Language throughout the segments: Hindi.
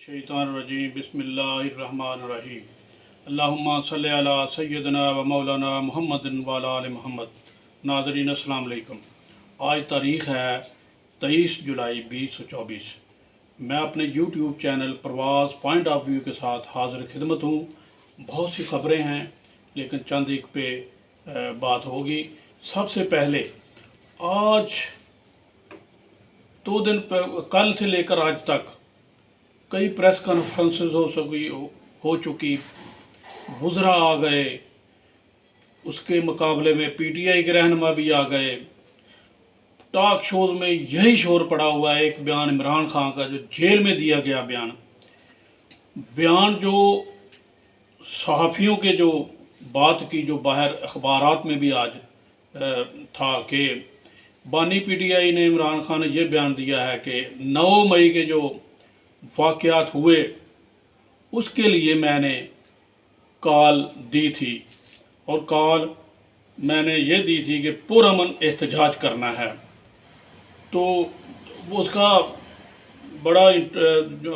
शैतानिर्रजीम बिस्मिल्लाहिर्रहमानिर्रहीम अल्लाहुम्मा सल्लि अला सय्यदना व मौलाना मुहम्मदिन व अला आलि मुहम्मद। नाज़रीन अस्सलाम वालेकुम। आज तारीख़ है 23 जुलाई 2024। मैं अपने YouTube चैनल प्रवास पॉइंट ऑफ व्यू के साथ हाज़िर खिदमत हूँ। बहुत सी ख़बरें हैं लेकिन चंद एक पे बात होगी। सबसे पहले आज 2 दिन कल से लेकर आज तक कई प्रेस कॉन्फ्रेंसेस हो चुकी, वुज़रा आ गए, उसके मुकाबले में पीटीआई के रहनुमा भी आ गए। टॉक शोज़ में यही शोर पड़ा हुआ है। एक बयान इमरान खान का जो जेल में दिया गया बयान जो सहाफ़ियों के जो बात की, जो बाहर अखबारात में भी आज था कि बानी पीटीआई ने इमरान खान ने यह बयान दिया है कि 9 मई के जो वाक़यात हुए उसके लिए मैंने कॉल दी थी और कॉल मैंने ये दी थी कि पुरअमन एहतजाज करना है। तो उसका बड़ा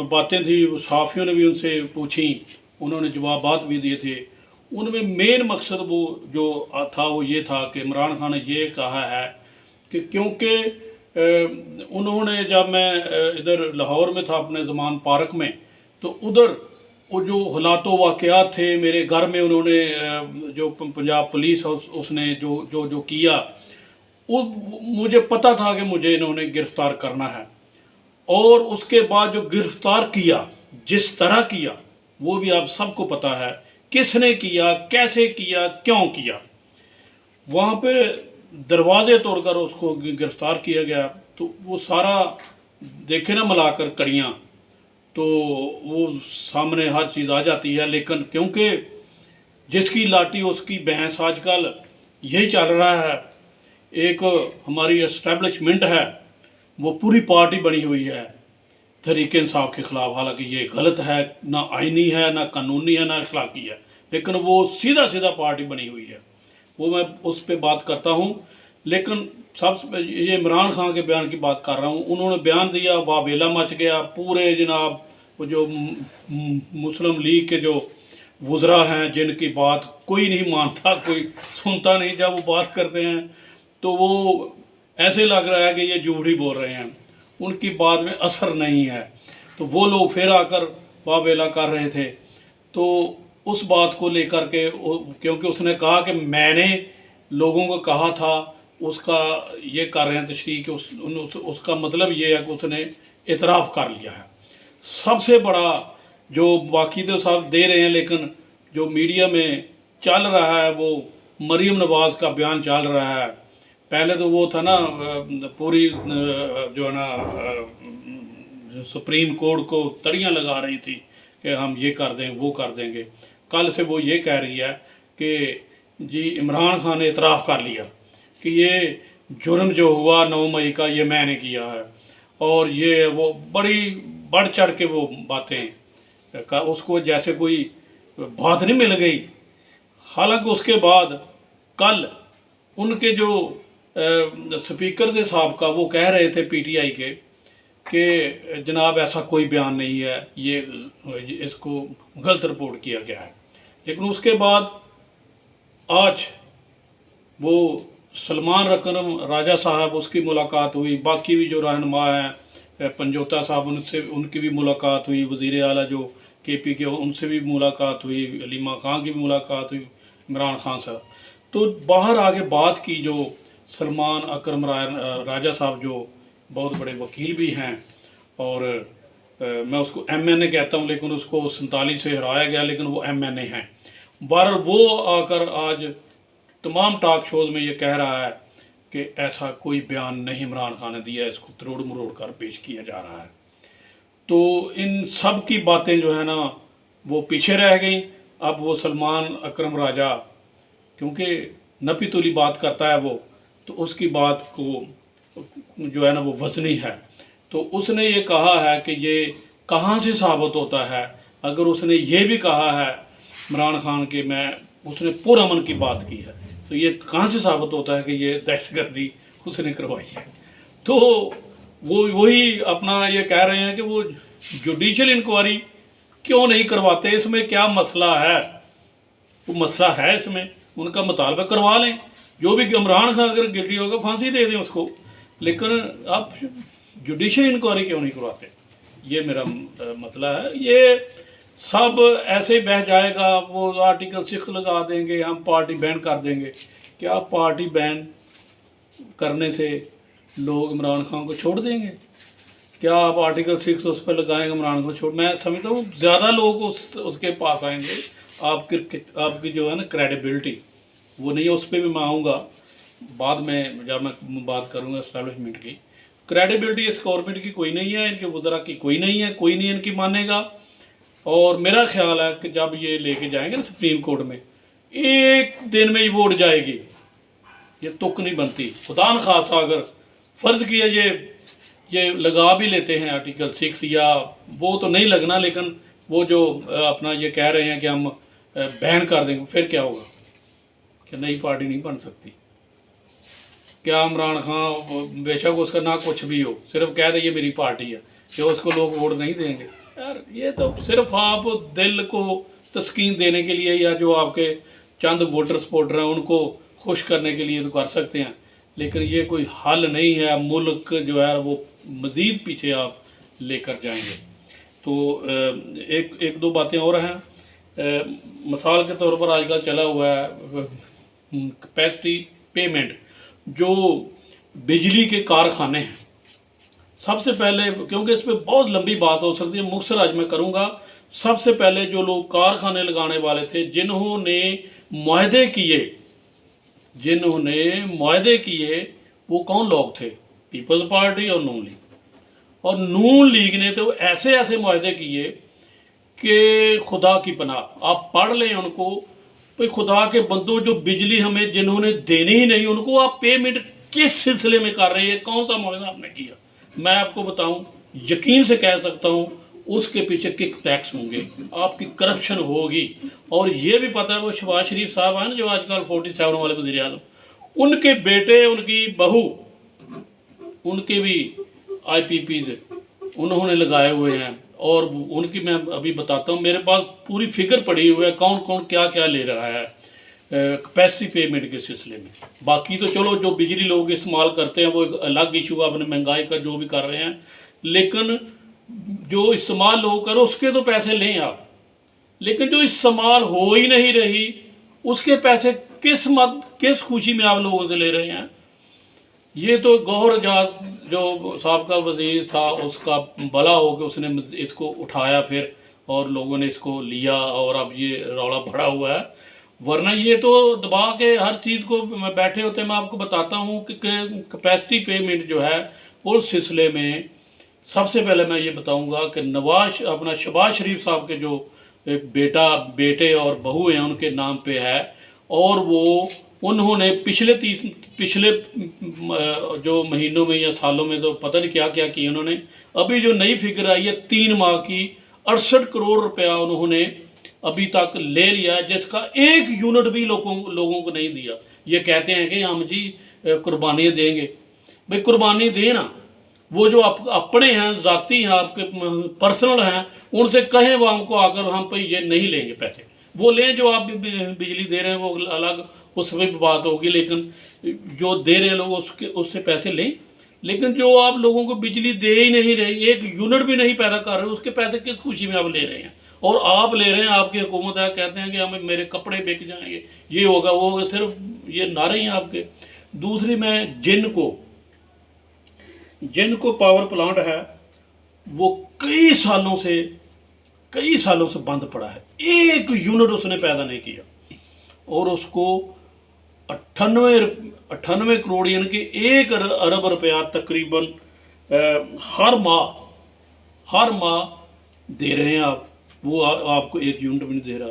बातें थी, सहाफ़ियों ने भी उनसे पूछी, उन्होंने जवाबात भी दिए थे। उनमें मेन मकसद वो जो था वो ये था कि इमरान खान ने ये कहा है कि क्योंकि उन्होंने, जब मैं इधर लाहौर में था अपने ज़मान पार्क में, तो उधर वो जो हालातों वाक़यात थे मेरे घर में, उन्होंने जो पंजाब पुलिस उसने जो किया, वो मुझे पता था कि मुझे इन्होंने गिरफ़्तार करना है। और उसके बाद जो गिरफ़्तार किया, जिस तरह किया, वो भी आप सबको पता है किसने किया, कैसे किया, क्यों किया। वहाँ पे दरवाजे तोड़कर उसको गिरफ़्तार किया गया। तो वो सारा देखे ना मिलाकर कड़ियाँ, तो वो सामने हर चीज़ आ जाती है। लेकिन क्योंकि जिसकी लाठी उसकी भैंस, आजकल यही चल रहा है। एक हमारी एस्टेब्लिशमेंट है, वो पूरी पार्टी बनी हुई है तहरीक इंसाफ के ख़िलाफ़। हालांकि ये गलत है, ना आइनी है, ना कानूनी है, ना अखलाकी है, लेकिन वो सीधा पार्टी बनी हुई है। वो मैं उस पर बात करता हूँ। लेकिन ये इमरान खान के बयान की बात कर रहा हूँ। उन्होंने बयान दिया, वावेला मच गया पूरे। जनाब वो जो मुस्लिम लीग के जो वुज़रा हैं, जिनकी बात कोई नहीं मानता, कोई सुनता नहीं, जब वो बात करते हैं तो वो ऐसे लग रहा है कि ये झूठ ही बोल रहे हैं, उनकी बात में असर नहीं है। तो वो लोग फिर आकर वावेला कर रहे थे। तो उस बात को लेकर के, क्योंकि उसने कहा कि मैंने लोगों को कहा था, उसका ये कर रहे हैं तशरीह कि उसका मतलब ये है कि उसने इतराफ़ कर लिया है। सबसे बड़ा जो बाकी तो सब दे रहे हैं, लेकिन जो मीडिया में चल रहा है वो मरीम नवाज़ का बयान चल रहा है। पहले तो वो था ना, पूरी जो है ना सुप्रीम कोर्ट को तड़ियाँ लगा रही थी कि हम ये कर दें, वो कर देंगे। कल से वो ये कह रही है कि जी इमरान खान ने इतराफ़ कर लिया कि ये जुर्म जो हुआ 9 मई का, ये मैंने किया है। और ये वो बड़ी बढ़ चढ़ के वो बातें का, उसको जैसे कोई बात नहीं मिल गई। हालांकि उसके बाद कल उनके जो स्पीकर थे साहब का, वो कह रहे थे पीटीआई के कि जनाब ऐसा कोई बयान नहीं है, ये इसको गलत रिपोर्ट किया गया है। लेकिन उसके बाद आज वो सलमान रकनम राजा साहब, उसकी मुलाकात हुई। बाकी भी जो रहनुमा हैं, पंजोता साहब, उनकी भी मुलाकात हुई। वज़ीर आला जो केपी के, उनसे भी मुलाकात हुई। अलीमा खान की भी मुलाकात हुई, इमरान खान साहब। तो बाहर आगे बात की जो सलमान अकरम राजा साहब, जो बहुत बड़े वकील भी हैं, और मैं उसको MNA कहता हूँ, लेकिन उसको 47 से हराया गया, लेकिन वो MNA हैं। बहरहाल वो आकर आज तमाम टॉक शोज़ में ये कह रहा है कि ऐसा कोई बयान नहीं इमरान खान ने दिया, इसको तरोड़ मरोड़ कर पेश किया जा रहा है। तो इन सब की बातें जो है ना वो पीछे रह गई। अब वो सलमान अकरम राजा, क्योंकि नपी तुली बात करता है वो, तो उसकी बात को जो है ना वो वज़नी है। तो उसने ये कहा है कि ये कहाँ से साबित होता है, अगर उसने ये भी कहा है इमरान खान के उसने पुरअमन की बात की है, तो ये कहाँ से साबित होता है कि ये दहशतगर्दी उसने करवाई है। तो वो वही अपना ये कह रहे हैं कि वो जुडिशल इंक्वायरी क्यों नहीं करवाते? इसमें क्या मसला है? वो मसला है इसमें, उनका मुतालबा करवा लें। जो भी इमरान खान अगर गिल्टी होगा फांसी दे दें उसको, लेकिन आप जुडिशल इंक्वायरी क्यों नहीं करवाते? ये मेरा मतला है। ये सब ऐसे ही बह जाएगा, वो आर्टिकल 6 लगा देंगे, हम पार्टी बैन कर देंगे। क्या पार्टी बैन करने से लोग इमरान खान को छोड़ देंगे? क्या आप आर्टिकल 6 उस पर लगाएंगे इमरान को छोड़? मैं समझता हूँ ज़्यादा लोग उसके पास आएंगे। आपकी जो है ना क्रेडिबिलिटी वो नहीं है। उस पर भी मैं आऊँगा बाद में, जब मैं बात करूँगा एस्टैब्लिशमेंट की। क्रेडिबिलिटी इस गवर्नमेंट की कोई नहीं है, इनके वज़रा की कोई नहीं है, कोई नहीं इनकी मानेगा। और मेरा ख्याल है कि जब ये लेके जाएंगे ना सुप्रीम कोर्ट में, एक दिन में ये वोट जाएगी, ये तुक नहीं बनती। खुदा न खासा अगर फ़र्ज़ किया ये लगा भी लेते हैं आर्टिकल 6, या वो तो नहीं लगना, लेकिन वो जो अपना ये कह रहे हैं कि हम बैन कर देंगे, फिर क्या होगा? कि नई पार्टी नहीं बन सकती। क्या इमरान खान बेशक उसका ना कुछ भी हो, सिर्फ कह दे ये मेरी पार्टी है, कि उसको लोग वोट नहीं देंगे? यार ये तो सिर्फ आप दिल को तस्कीन देने के लिए, या जो आपके चंद वोटर सपोर्टर हैं उनको खुश करने के लिए तो कर सकते हैं, लेकिन ये कोई हल नहीं है। मुल्क जो है वो मज़ीद पीछे आप लेकर जाएंगे। तो एक दो बातें और हैं। मिसाल के तौर पर आजकल चला हुआ है कैपेसिटी पेमेंट, जो बिजली के कारखाने हैं। सबसे पहले, क्योंकि इस पर बहुत लंबी बात हो सकती है, मुख्तसर आज मैं करूँगा। सबसे पहले जो लोग कारखाने लगाने वाले थे, जिन्होंने मुआहदे किए, वो कौन लोग थे? पीपल्स पार्टी और नून लीग। और नून लीग ने तो ऐसे ऐसे मुआहदे किए कि खुदा की पनाह। आप पढ़ लें उनको, भाई खुदा के बंदों, जो बिजली हमें जिन्होंने देनी ही नहीं, उनको आप पेमेंट किस सिलसिले में कर रहे हैं? कौन सा मुआहदा आपने किया? मैं आपको बताऊं, यकीन से कह सकता हूं, उसके पीछे किक टैक्स होंगे, आपकी करप्शन होगी। और ये भी पता है, वो शहबाज शरीफ साहब हैं ना, जो आजकल 47 वाले वज़ीर आज़म, उनके बेटे, उनकी बहू, उनके भी IPPs उन्होंने लगाए हुए हैं। और उनकी मैं अभी बताता हूँ, मेरे पास पूरी फिगर पड़ी हुई है, कौन कौन क्या क्या ले रहा है कैपेसिटी पेमेंट के सिलसिले में। बाकी तो चलो जो बिजली लोग इस्तेमाल करते हैं वो एक अलग इशू है, अपने महंगाई का जो भी कर रहे हैं, लेकिन जो इस्तेमाल लोग करो उसके तो पैसे लें आप। लेकिन जो इस्तेमाल हो ही नहीं रही, उसके पैसे किस खुशी में आप लोगों से ले रहे हैं? ये तो गौहर एजाज जो साबका वज़ीर था, उसका भला हो कि उसने इसको उठाया फिर, और लोगों ने इसको लिया, और अब ये रौला भरा हुआ है। वरना ये तो दबा के हर चीज़ को बैठे होते। मैं आपको बताता हूँ कि कैपेसिटी पेमेंट जो है, उस सिलसिले में सबसे पहले मैं ये बताऊँगा कि शहबाज शरीफ साहब के जो एक बेटे और बहू हैं, उनके नाम पे है। और वो उन्होंने पिछले जो महीनों में या सालों में तो पता नहीं क्या क्या किया उन्होंने। अभी जो नई फिगर आई है 3 माह की, 68 करोड़ रुपया उन्होंने अभी तक ले लिया, जिसका 1 यूनिट भी लोगों को नहीं दिया। ये कहते हैं कि हम जी कुर्बानियाँ देंगे। भाई कुर्बानी दे ना, वो जो अपने हैं, ज़ाती हैं, आपके पर्सनल हैं, उनसे कहें वो हमको आकर, हम पे ये नहीं लेंगे पैसे। वो लें जो आप बिजली दे रहे हैं, वो अलग उस पर भी बात होगी, लेकिन जो दे रहे हैं लोग उससे पैसे लें। लेकिन जो आप लोगों को बिजली दे ही नहीं रहे, 1 यूनिट भी नहीं पैदा कर रहे, उसके पैसे किस खुशी में आप ले रहे हैं? और आप ले रहे हैं, आपकी हुकूमत है, कहते हैं कि हमें मेरे कपड़े बिक जाएंगे, ये होगा वो होगा, सिर्फ ये नारे हैं आपके। दूसरी, मैं जिनको पावर प्लांट है, वो कई सालों से बंद पड़ा है, 1 यूनिट उसने पैदा नहीं किया, और उसको 98 करोड़ यानी कि 1 अरब रुपया तकरीबन हर माह दे रहे हैं आप। वो आपको 1 यूनिट भी नहीं दे रहा।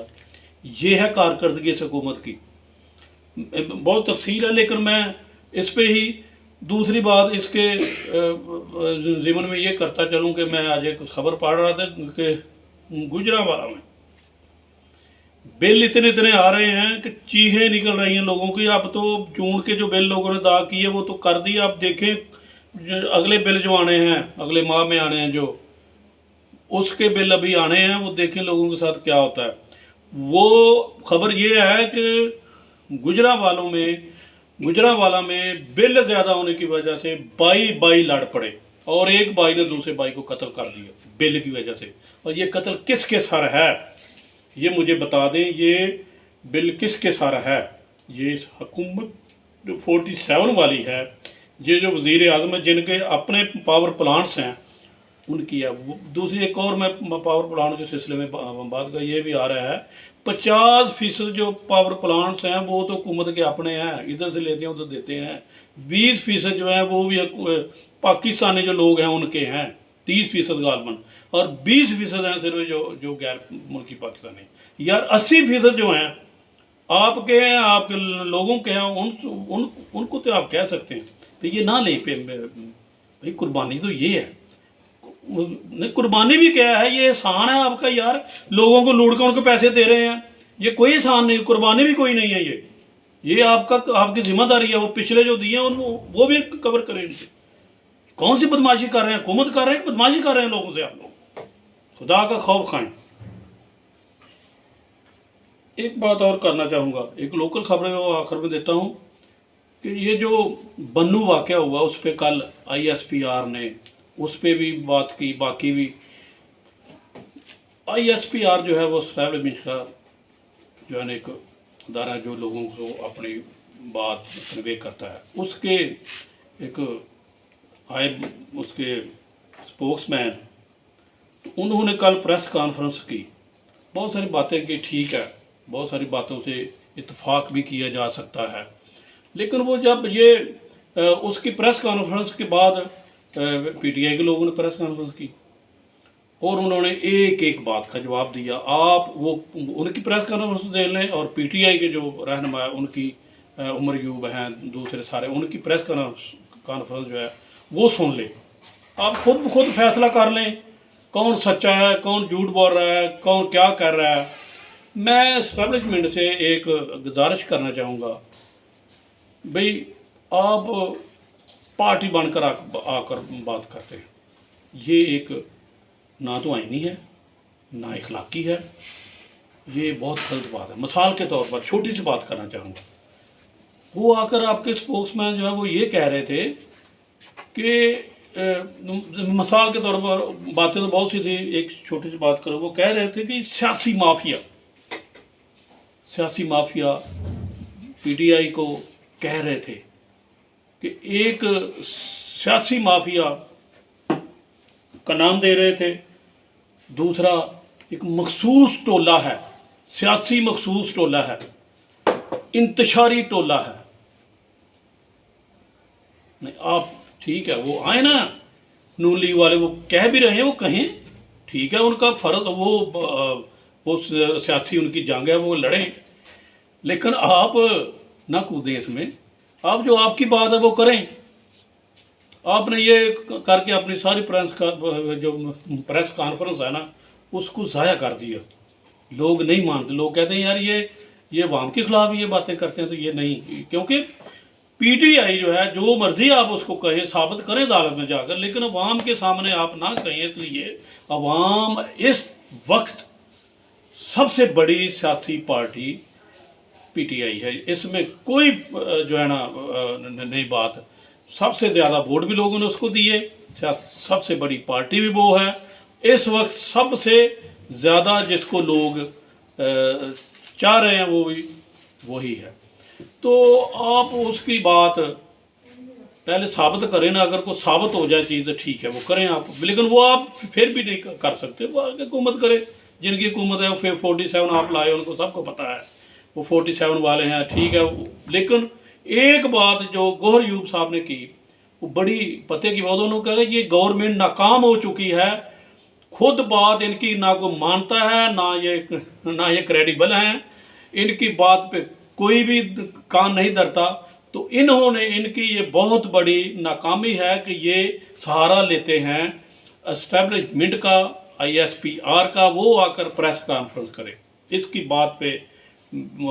ये है कारकर्दगी इस हुकूमत की। बहुत तफसील है, लेकिन मैं इस पे ही दूसरी बात इसके ज़िमन में ये करता चलूँ कि मैं आज एक खबर पढ़ रहा था कि गुजरांवाला में बिल इतने आ रहे हैं कि चीखें निकल रही हैं लोगों की। अब तो जून के जो बिल लोगों ने अदा किए वो तो कर दिए, आप देखें अगले बिल जो आने हैं, अगले माह में आने हैं, जो उसके बिल अभी आने हैं, वो देखें लोगों के साथ क्या होता है। वो खबर ये है कि गुजरांवाला में बिल ज़्यादा होने की वजह से बाई लड़ पड़े और एक भाई ने दूसरे भाई को कत्ल कर दिया बिल की वजह से। और ये कत्ल किसके सर है, ये मुझे बता दें, ये बिल किसके सर है। ये हुकूमत जो 47 वाली है, ये जो वज़ीर आज़म है जिनके अपने पावर प्लांट्स हैं उनकी है। दूसरी एक और मैं पावर प्लांट के सिलसिले में बात का ये भी आ रहा है, 50% जो पावर प्लांट्स हैं वो तो हुकूमत के अपने हैं, इधर से लेते हैं उधर देते हैं। 20% जो है वो भी पाकिस्तानी जो लोग हैं उनके हैं, 30% गालबन, और 20% हैं सिर्फ जो गैर मुल्की पाकिस्तानी। यार 80% जो हैं आपके हैं, आपके लोगों के हैं, उनको तो आप कह सकते हैं तो ये ना ले पे भाई। कुर्बानी तो ये है, नहीं कुर्बानी भी क्या है, ये एहसान है आपका यार। लोगों को लूट कर उनको पैसे दे रहे हैं, ये कोई एहसान नहीं, कुर्बानी भी कोई नहीं है। ये आपकी जिम्मेदारी है। वो पिछले जो दिए हैं वो भी कवर करें इनसे। कौन सी बदमाशी कर रहे हैं, हुकूमत कर रहे हैं, बदमाशी कर रहे हैं लोगों से आप लोग, खुदा का खौफ खाएं। एक बात और करना चाहूँगा, एक लोकल खबर है वो आखिर में देता हूँ कि ये जो बन्नू वाक़या हुआ उस पर कल ISPR ने उस पर भी बात की। बाकी भी ISPR जो है वो एस्टैब्लिशमेंट का जो है ना एक अदारा जो लोगों को अपनी बात कन्वे करता है, उसके एक आए उसके स्पोक्समैन, तो उन्होंने कल प्रेस कॉन्फ्रेंस की, बहुत सारी बातें की। ठीक है, बहुत सारी बातों से इत्तेफाक भी किया जा सकता है, लेकिन वो जब ये उसकी प्रेस कॉन्फ्रेंस के बाद PTI के लोगों ने प्रेस कॉन्फ्रेंस की और उन्होंने एक एक बात का जवाब दिया। आप वो उनकी प्रेस कॉन्फ्रेंस दे लें और PTI के जो रहनुमा है उनकी उमर यूब हैं, दूसरे सारे, उनकी प्रेस कॉन्फ्रेंस जो है वो सुन लें। आप खुद फैसला कर लें कौन सच्चा है, कौन झूठ बोल रहा है, कौन क्या कर रहा है। मैं एस्टैब्लिशमेंट से एक गुजारिश करना चाहूँगा, भाई आप पार्टी बनकर आकर बात करते हैं, ये एक ना तो आईनी है ना इखलाकी है, ये बहुत गलत बात है। मिसाल के तौर पर छोटी सी बात करना चाहूँगा, वो आकर आपके स्पोक्समैन जो है वो ये कह रहे थे कि मिसाल के तौर पर बातें तो बहुत सी थी, एक छोटी सी बात करो, वो कह रहे थे कि सियासी माफिया PTI को कह रहे थे कि एक सियासी माफिया का नाम दे रहे थे, दूसरा एक मखसूस टोला है, सियासी मखसूस टोला है, इंतशारी टोला है। नहीं आप ठीक है, वो आए ना नून लीग वाले, वो कह भी रहे हैं, वो कहें, ठीक है, उनका फ़र्ज, वो सियासी उनकी जंग है, वो लड़ें, लेकिन आप ना कूदें इसमें। आप जो आपकी बात है वो करें। आपने ये करके अपनी सारी जो प्रेस कॉन्फ्रेंस है ना उसको ज़ाया कर दिया। लोग नहीं मानते, लोग कहते हैं यार ये अवाम के खिलाफ ये बातें करते हैं, तो ये नहीं, क्योंकि PTI जो है जो मर्जी आप उसको कहें, साबित करें अदालत में जाकर, लेकिन अवाम के सामने आप ना कहें। इसलिए अवाम इस वक्त सबसे बड़ी सियासी पार्टी PTI है, इसमें कोई जो है ना नई बात। सबसे ज़्यादा वोट भी लोगों ने उसको दिए, सबसे बड़ी पार्टी भी वो है इस वक्त, सबसे ज़्यादा जिसको लोग चाह रहे हैं वो भी वही है। तो आप उसकी बात पहले साबित करें ना, अगर कोई साबित हो जाए चीज़ ठीक है वो करें आप, लेकिन वो आप फिर भी नहीं कर सकते। वो आगे हुकूमत करे, जिनकी हुकूमत है वो फिर 47 आप लाए, उनको सबको पता है वो 47 वाले हैं, ठीक है। लेकिन एक बात जो गौहर यूब साहब ने की वो बड़ी पते की बात, उन्होंने कहा कि ये गवर्नमेंट नाकाम हो चुकी है, खुद बात इनकी ना को मानता है, ना ये क्रेडिबल हैं, इनकी बात पे कोई भी कान नहीं धरता। तो इन्होंने, इनकी ये बहुत बड़ी नाकामी है कि ये सहारा लेते हैं एस्टैब्लिशमेंट का, ISPR का, वो आकर प्रेस कॉन्फ्रेंस करे। इसकी बात पे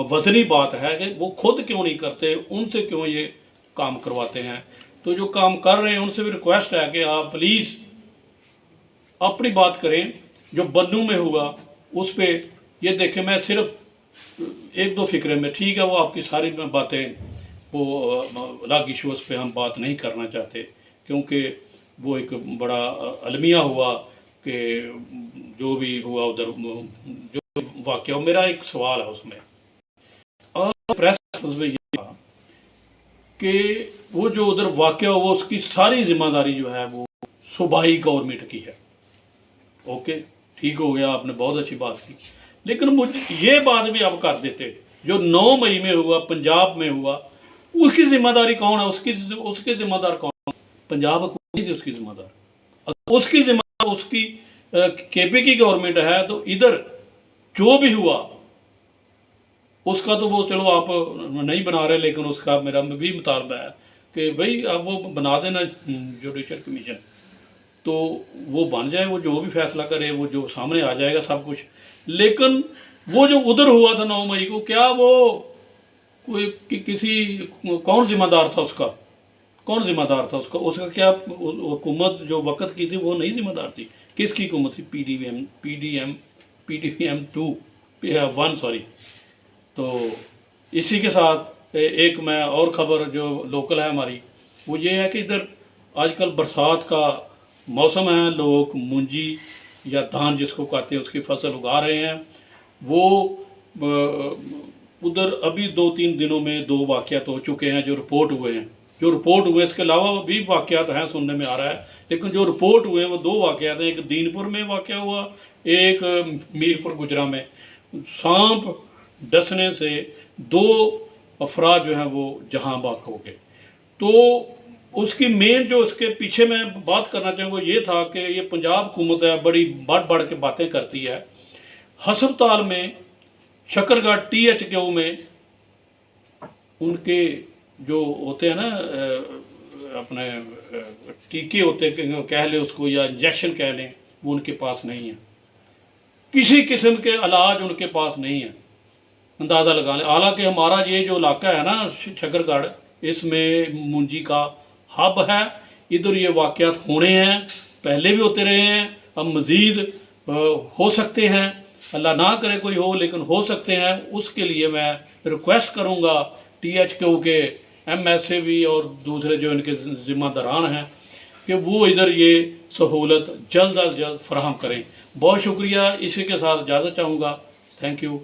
वजनी बात है कि वो खुद क्यों नहीं करते, उनसे क्यों ये काम करवाते हैं। तो जो काम कर रहे हैं उनसे भी रिक्वेस्ट है कि आप प्लीज़ अपनी बात करें, जो बन्नू में हुआ उस पे ये देखें, मैं सिर्फ एक दो फिक्रे में, ठीक है वो आपकी सारी बातें वो अलग इशूज़ पे हम बात नहीं करना चाहते, क्योंकि वो एक बड़ा अलमिया हुआ कि जो भी हुआ उधर जो वाक़या। मेरा एक सवाल है उसमें, और प्रेस में ये था कि वो जो उधर वाक़या हुआ उसकी सारी जिम्मेदारी जो है वो सूबाई गवर्नमेंट की है। ओके, ठीक हो गया, आपने बहुत अच्छी बात की, लेकिन मुझे ये बात भी आप कर देते, जो 9 मई में हुआ पंजाब में हुआ, उसकी जिम्मेदारी कौन है? उसकी जिम्मेदार कौन है? पंजाब हुकूमत नहीं थी उसकी जिम्मेदार। अगर उसकी जिम्मेदार उसकी केपी की गवर्नमेंट है, तो इधर जो भी हुआ उसका तो वो चलो आप नहीं बना रहे, लेकिन उसका मेरा भी मुतालबा है कि भाई आप वो बना देना जुडिशल कमीशन, तो वो बन जाए, वो जो भी फैसला करे वो जो सामने आ जाएगा सब कुछ। लेकिन वो जो उधर हुआ था 9 मई को, क्या वो कोई किसी कौन जिम्मेदार था उसका? कौन जिम्मेदार था उसका? उसका क्या हुकूमत जो वक़्त की थी वो नहीं जिम्मेदार थी? किसकी हुकूमत थी? PDM 1 sorry. तो इसी के साथ एक मैं और ख़बर जो लोकल है हमारी, वो ये है कि इधर आजकल बरसात का मौसम है, लोग मूंजी या धान जिसको कहते हैं उसकी फसल उगा रहे हैं। वो उधर अभी 2-3 दिनों में 2 वाक़यात हो चुके हैं जो रिपोर्ट हुए हैं। जो रिपोर्ट हुए इसके अलावा भी वाक़यात हैं, सुनने में आ रहा है, लेकिन जो रिपोर्ट हुए हैं वो 2 वाक़यात हैं। एक दीनपुर में वाक़या हुआ, एक मीरपुर गुजरा में। सांप डसने से 2 अफराद जो हैं वो जहां बाक हो गए। तो उसकी मेन जो उसके पीछे मैं बात करना चाहूँ वो ये था कि ये पंजाब हुकूमत है, बड़ी बढ़ बढ़ के बातें करती है। हस्पताल में शकरगढ़ THQ में उनके जो होते हैं ना अपने टीके होते हैं, कह लें उसको, या इंजेक्शन कह लें, वो उनके पास नहीं है। किसी किस्म के इलाज उनके पास नहीं है, अंदाज़ा लगा लें। हालांकि हमारा ये जो इलाका है ना शकरगढ़, इसमें मुंजी का हब है, इधर ये वाक़यात होने हैं, पहले भी होते रहे हैं, अब मज़ीद हो सकते हैं, अल्लाह ना करे कोई हो, लेकिन हो सकते हैं। उसके लिए मैं रिक्वेस्ट करूँगा THQ के MSA भी और दूसरे जो इनके ज़िम्मेदारान हैं कि वो इधर ये सहूलत जल्द अज जल्द फराहम करें। बहुत शुक्रिया, इसी के साथ इजाज़त चाहूँगा। Thank you.